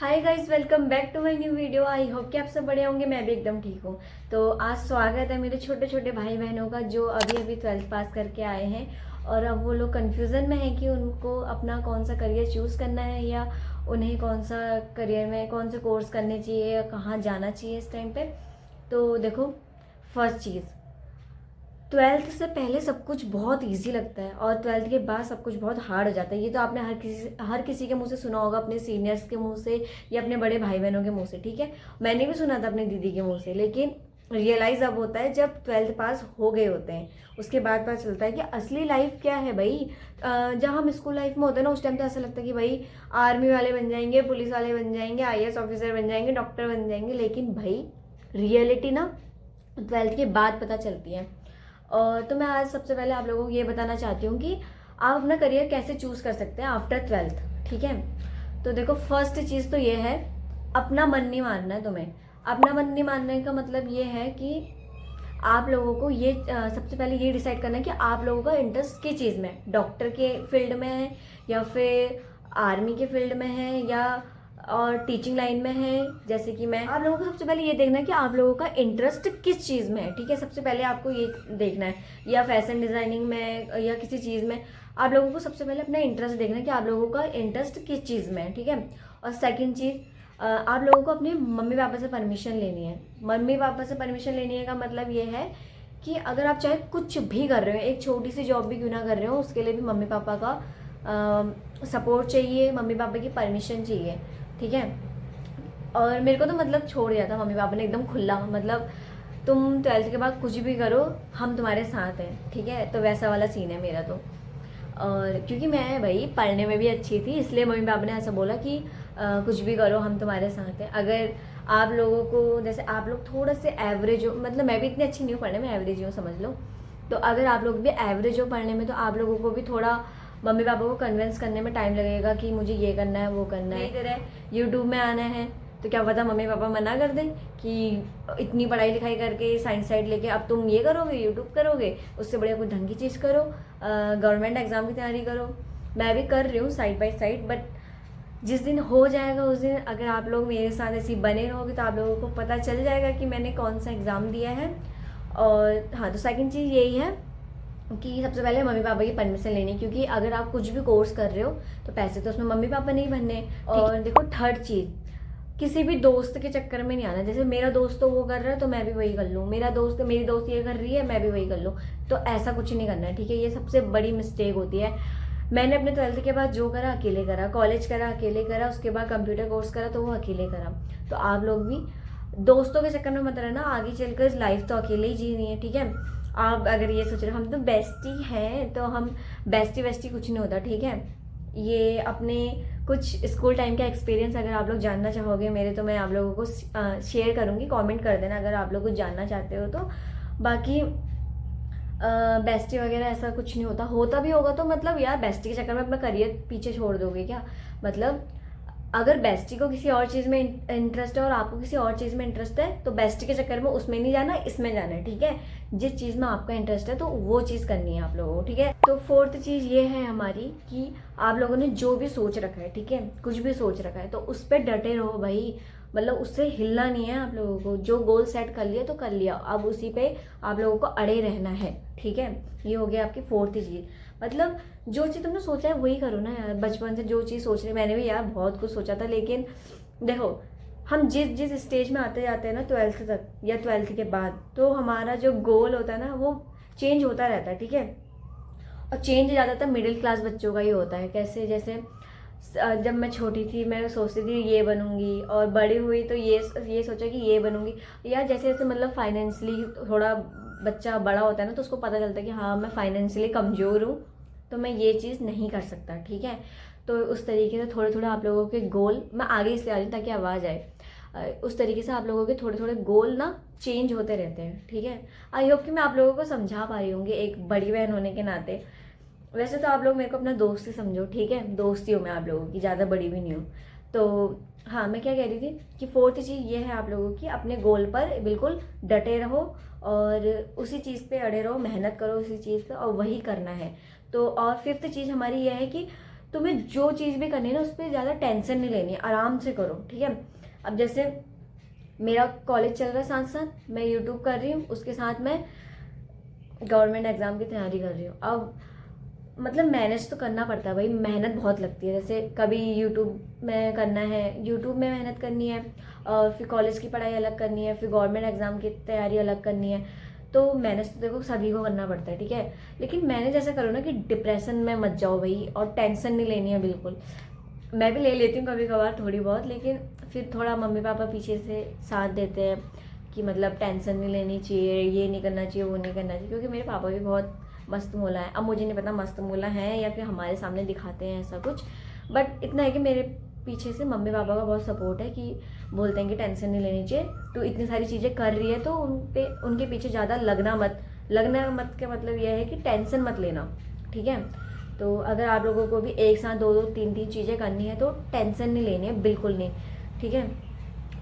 Hi guys, welcome back to my new video. I hope कि आप सब बड़े होंगे। मैं भी एकदम ठीक हूँ। तो आज स्वागत है मेरे छोटे छोटे भाई बहनों का जो अभी अभी 12th पास करके आए हैं और अब वो लोग कंफ्यूजन में है कि उनको अपना कौन सा करियर चूज़ करना है या उन्हें कौन सा करियर में कौन से कोर्स करने चाहिए या कहाँ जाना चाहिए इस टाइम पे। तो देखो, फर्स्ट चीज़, 12th से पहले सब कुछ बहुत इजी लगता है और 12th के बाद सब कुछ बहुत हार्ड हो जाता है। ये तो आपने हर किसी के मुंह से सुना होगा, अपने सीनियर्स के मुंह से या अपने बड़े भाई बहनों के मुंह से। ठीक है, मैंने भी सुना था अपनी दीदी के मुंह से, लेकिन रियलाइज़ अब होता है जब 12th पास हो गए होते हैं। उसके बाद पता चलता है कि असली लाइफ क्या है भाई। जब हम स्कूल लाइफ में होते हैं ना, उस टाइम तो ऐसा लगता है कि भाई आर्मी वाले बन जाएंगे, पुलिस वाले बन जाएंगे, IAS ऑफिसर बन जाएंगे, डॉक्टर बन जाएंगे। लेकिन भाई रियलिटी ना 12th के बाद पता चलती है। और तो मैं आज सबसे पहले आप लोगों को ये बताना चाहती हूँ कि आप अपना करियर कैसे चूज़ कर सकते हैं आफ्टर 12th। ठीक है, तो देखो, फर्स्ट चीज़ तो ये है, अपना मन नहीं मानना है तुम्हें। अपना मन नहीं मानने का मतलब ये है कि आप लोगों को ये सबसे पहले ये डिसाइड करना है कि आप लोगों का इंटरेस्ट किस चीज़ में है। डॉक्टर के फील्ड में है या फिर आर्मी के फील्ड में है या और टीचिंग लाइन में है, जैसे कि मैं। आप लोगों को सबसे पहले ये देखना है कि आप लोगों का इंटरेस्ट किस चीज़ में है। ठीक है, सबसे पहले आपको ये देखना है, या फैशन डिज़ाइनिंग में या किसी चीज़ में। आप लोगों को सबसे पहले अपना इंटरेस्ट देखना है कि आप लोगों का इंटरेस्ट किस चीज़ में है। ठीक है, और सेकंड चीज़, आप लोगों को अपने मम्मी पापा से परमिशन लेनी है। मम्मी पापा से परमिशन लेने का मतलब ये है कि अगर आप चाहे कुछ भी कर रहे हो, एक छोटी सी जॉब भी क्यों ना कर रहे हो, उसके लिए भी मम्मी पापा का सपोर्ट चाहिए, मम्मी पापा की परमिशन चाहिए। ठीक है, और मेरे को तो मतलब छोड़ दिया था मम्मी पापा ने एकदम खुला, मतलब तुम 12th के बाद कुछ भी करो, हम तुम्हारे साथ हैं। ठीक है, तो वैसा वाला सीन है मेरा तो। और क्योंकि मैं भाई पढ़ने में भी अच्छी थी, इसलिए मम्मी पापा ने ऐसा बोला कि कुछ भी करो, हम तुम्हारे साथ हैं। अगर आप लोगों को, जैसे आप लोग थोड़ा से एवरेज हो, मतलब मैं भी इतनी अच्छी नहीं हूँ पढ़ने में, एवरेज हो समझ लो। तो अगर आप लोग भी एवरेज हो पढ़ने में, तो आप लोगों को भी थोड़ा मम्मी पापा को कन्विंस करने में टाइम लगेगा कि मुझे ये करना है, वो करना है। इधर है यूट्यूब में आना है, तो क्या पता मम्मी पापा मना कर दें कि इतनी पढ़ाई लिखाई करके साइंस साइड लेके अब तुम ये करोगे, यूट्यूब करोगे, उससे बढ़िया कोई ढंग की चीज़ करो, गवर्नमेंट एग्ज़ाम की तैयारी करो। मैं भी कर रही हूँ साइड बाई साइड, बट जिस दिन हो जाएगा उस दिन अगर आप लोग मेरे साथ ऐसी बने रहोगे तो आप लोगों को पता चल जाएगा कि मैंने कौन सा एग्ज़ाम दिया है। और हाँ, तो सेकंड चीज़ यही है कि सबसे पहले मम्मी पापा की परमिशन लेनी, क्योंकि अगर आप कुछ भी कोर्स कर रहे हो तो पैसे तो उसमें मम्मी पापा नहीं बनने। और देखो, थर्ड चीज़, किसी भी दोस्त के चक्कर में नहीं आना। जैसे मेरा दोस्त तो वो कर रहा है तो मैं भी वही कर लूँ, मेरी दोस्त ये कर रही है मैं भी वही कर लूँ, तो ऐसा कुछ नहीं करना है। ठीक है, ये सबसे बड़ी मिस्टेक होती है। मैंने अपने 12th के बाद जो करा अकेले करा, कॉलेज करा अकेले करा, उसके बाद कंप्यूटर कोर्स करा तो वो अकेले करा। तो आप लोग भी दोस्तों के चक्कर में मत रहना, आगे चलकर लाइफ तो अकेले ही जीनी है। ठीक है, आप अगर ये सोच रहे हो हम तो बेस्टी हैं, तो हम बेस्टी वेस्टी कुछ नहीं होता। ठीक है, ये अपने कुछ स्कूल टाइम का एक्सपीरियंस अगर आप लोग जानना चाहोगे मेरे, तो मैं आप लोगों को शेयर करूँगी, कमेंट कर देना अगर आप लोग कुछ जानना चाहते हो तो। बाकी बेस्टी वगैरह ऐसा कुछ नहीं होता, होता भी होगा तो मतलब यार बेस्टी के चक्कर में अपना करियर पीछे छोड़ दोगे क्या? मतलब अगर बेस्टी को किसी और चीज़ में इंटरेस्ट है और आपको किसी और चीज़ में इंटरेस्ट है, तो बेस्टी के चक्कर में उसमें नहीं जाना, इसमें जाना है। ठीक है, जिस चीज़ में आपका इंटरेस्ट है तो वो चीज़ करनी है आप लोगों को। ठीक है, तो फोर्थ चीज़ ये है हमारी कि आप लोगों ने जो भी सोच रखा है, ठीक है, कुछ भी सोच रखा है तो उस पर डटे रहो भाई। मतलब उससे हिलना नहीं है आप लोगों को। जो गोल सेट कर लिया तो कर लिया, अब उसी पे आप लोगों को अड़े रहना है। ठीक है, ये हो गया आपकी फोर्थ चीज़। मतलब जो चीज़ तुमने सोचा है वही करो ना यार। बचपन से जो चीज़ सोच रहे, मैंने भी यार बहुत कुछ सोचा था, लेकिन देखो, हम जिस जिस स्टेज में आते जाते हैं ना 12th तक या 12th के बाद, तो हमारा जो गोल होता है ना वो चेंज होता रहता है। ठीक है, और चेंज ज़्यादातर मिडिल क्लास बच्चों का ही होता है। कैसे? जैसे जब मैं छोटी थी मैं सोचती थी ये बनूंगी, और बड़ी हुई तो ये सोचा कि ये बनूंगी। या जैसे जैसे मतलब फाइनेंशियली थोड़ा बच्चा बड़ा होता है ना, तो उसको पता चलता है कि हाँ मैं फाइनेंशियली कमज़ोर हूँ, तो मैं ये चीज़ नहीं कर सकता। ठीक है, तो उस तरीके से थोड़े थोड़े आप लोगों के गोल, मैं आगे इसलिए आ रही हूँ ताकि आवाज़ आए, उस तरीके से आप लोगों के थोड़े थोड़े गोल ना चेंज होते रहते हैं। ठीक है, आई होप कि मैं आप लोगों को समझा पा रही होंगी एक बड़ी बहन होने के नाते। वैसे तो आप लोग मेरे को अपना दोस्त ही समझो, ठीक है, दोस्त ही हूँ मैं आप लोगों की, ज़्यादा बड़ी भी नहीं हूँ। तो हाँ, मैं क्या कह रही थी कि फोर्थ चीज़ ये है आप लोगों की, अपने गोल पर बिल्कुल डटे रहो और उसी चीज़ पे अड़े रहो, मेहनत करो उसी चीज़ पे और वही करना है। तो और फिफ्थ चीज़ हमारी यह है कि तुम्हें जो चीज़ भी करनी है ना उस पर ज़्यादा टेंशन नहीं लेनी है, आराम से करो, ठीक है। अब जैसे मेरा कॉलेज चल रहा है, साथ साथ मैं यूट्यूब कर रही हूँ, उसके साथ मैं गवर्नमेंट एग्ज़ाम की तैयारी कर रही हूँ। अब मतलब मैनेज तो करना पड़ता है भाई, मेहनत बहुत लगती है। जैसे कभी यूट्यूब में करना है, यूट्यूब में मेहनत करनी है, और फिर कॉलेज की पढ़ाई अलग करनी है, फिर गवर्नमेंट एग्ज़ाम की तैयारी अलग करनी है। तो मैनेज तो देखो सभी को करना पड़ता है, ठीक है। लेकिन मैनेज ऐसा करो ना कि डिप्रेशन में मत जाओ भाई, और टेंशन नहीं लेनी है बिल्कुल। मैं भी ले लेती हूँ कभी कभार थोड़ी बहुत, लेकिन फिर थोड़ा मम्मी पापा पीछे से साथ देते हैं कि मतलब टेंशन नहीं लेनी चाहिए, ये नहीं करना चाहिए, वो नहीं करना चाहिए, क्योंकि मेरे पापा भी बहुत मस्त मोला है। अब मुझे नहीं पता मस्त मोला है या फिर हमारे सामने दिखाते हैं ऐसा कुछ, बट इतना है कि मेरे पीछे से मम्मी पापा का बहुत सपोर्ट है कि बोलते हैं कि टेंशन नहीं लेनी चाहिए, तो इतनी सारी चीज़ें कर रही है तो उनके पीछे ज़्यादा लगना मत का मतलब यह है कि टेंशन मत लेना, ठीक है। तो अगर आप लोगों को भी एक साथ दो दो तीन तीन चीज़ें करनी है तो टेंशन नहीं लेनी है, बिल्कुल नहीं, ठीक है।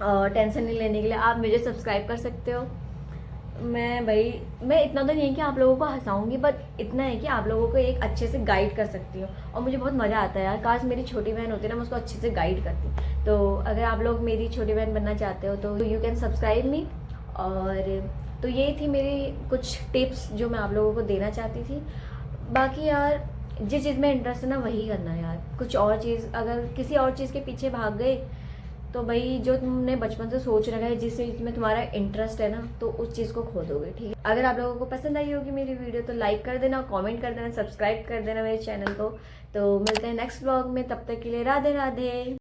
और टेंशन नहीं लेने के लिए आप मुझे सब्सक्राइब कर सकते हो। मैं इतना तो नहीं है कि आप लोगों को हंसाऊंगी, बट इतना है कि आप लोगों को एक अच्छे से गाइड कर सकती हूँ, और मुझे बहुत मज़ा आता है यार। काश मेरी छोटी बहन होती ना, मैं उसको अच्छे से गाइड करती। तो अगर आप लोग मेरी छोटी बहन बनना चाहते हो तो यू कैन सब्सक्राइब मी। और तो ये थी मेरी कुछ टिप्स जो मैं आप लोगों को देना चाहती थी। बाकी यार जिस चीज़ में इंटरेस्ट है ना वही करना है यार। कुछ और चीज़, अगर किसी और चीज़ के पीछे भाग गए तो भाई जो तुमने बचपन से सोच रखा है, जिस चीज़ में तुम्हारा इंटरेस्ट है ना, तो उस चीज़ को खो दोगे, ठीक है। अगर आप लोगों को पसंद आई होगी मेरी वीडियो तो लाइक कर देना, कमेंट कर देना, सब्सक्राइब कर देना मेरे चैनल को। तो मिलते हैं नेक्स्ट ब्लॉग में, तब तक के लिए राधे राधे।